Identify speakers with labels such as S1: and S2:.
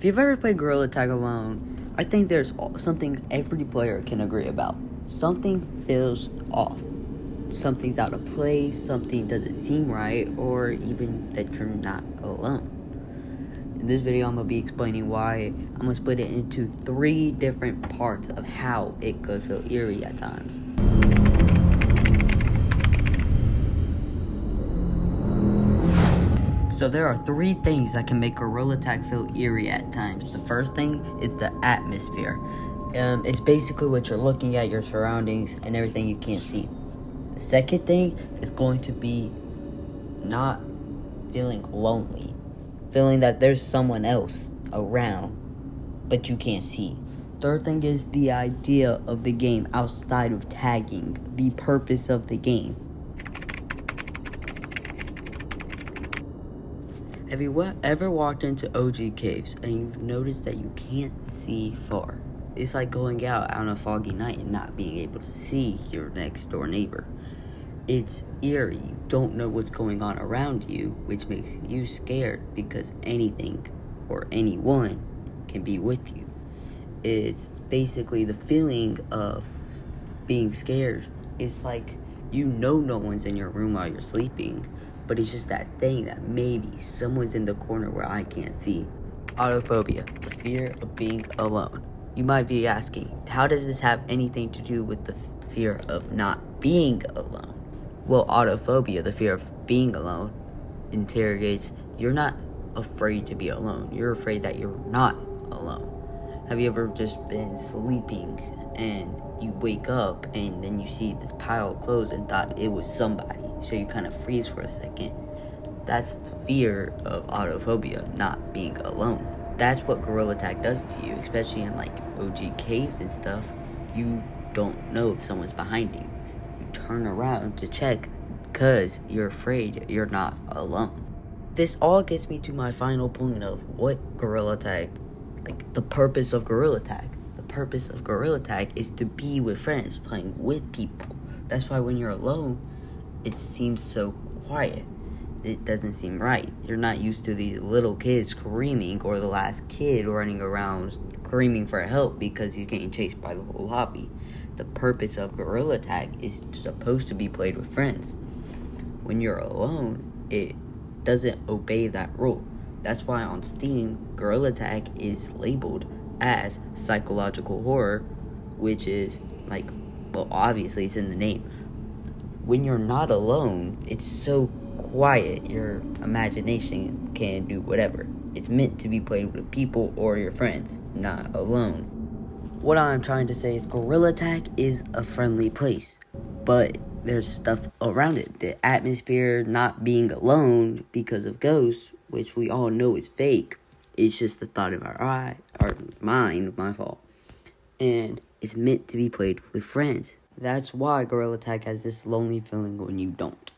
S1: If you've ever played Gorilla Tag alone, I think there's something every player can agree about. Something feels off. Something's out of place, something doesn't seem right, or even that you're not alone. In this video, I'm going to be explaining why. I'm going to split it into 3 different parts of how it could feel eerie at times. So there are 3 things that can make Gorilla Tag feel eerie at times. The first thing is the atmosphere. It's basically what you're looking at, your surroundings, and everything you can't see. The second thing is going to be not feeling lonely. Feeling that there's someone else around, but you can't see. Third thing is the idea of the game outside of tagging. The purpose of the game. Have you ever walked into OG caves and you've noticed that you can't see far? It's like going out on a foggy night and not being able to see your next door neighbor. It's eerie. You don't know what's going on around you, which makes you scared because anything or anyone can be with you. It's basically the feeling of being scared. It's like you know no one's in your room while you're sleeping, but it's just that thing that maybe someone's in the corner where I can't see. Autophobia, the fear of being alone. You might be asking, how does this have anything to do with the fear of not being alone? Well, autophobia, the fear of being alone, interrogates, you're not afraid to be alone. You're afraid that you're not alone. Have you ever just been sleeping and you wake up and then you see this pile of clothes and thought it was somebody? So you kind of freeze for a second. That's the fear of autophobia, not being alone. That's what Gorilla Tag does to you, especially in like OG caves and stuff. You don't know if someone's behind you. You turn around to check because you're afraid you're not alone. This all gets me to my final point of what Gorilla Tag, like the purpose of Gorilla Tag. The purpose of Gorilla Tag is to be with friends, playing with people. That's why when you're alone, it seems so quiet. It doesn't seem right. You're not used to these little kids screaming or the last kid running around screaming for help because he's getting chased by the whole lobby. The purpose of Gorilla Tag is supposed to be played with friends. When you're alone, it doesn't obey that rule. That's why on Steam, Gorilla Tag is labeled as psychological horror, which is like, well, obviously it's in the name. When you're not alone, it's so quiet, your imagination can do whatever. It's meant to be played with people or your friends, not alone. What I'm trying to say is Gorilla Tag is a friendly place, but there's stuff around it. The atmosphere, not being alone because of ghosts, which we all know is fake. It's just the thought of our mind, my fault. And it's meant to be played with friends. That's why Gorilla Tag has this lonely feeling when you don't.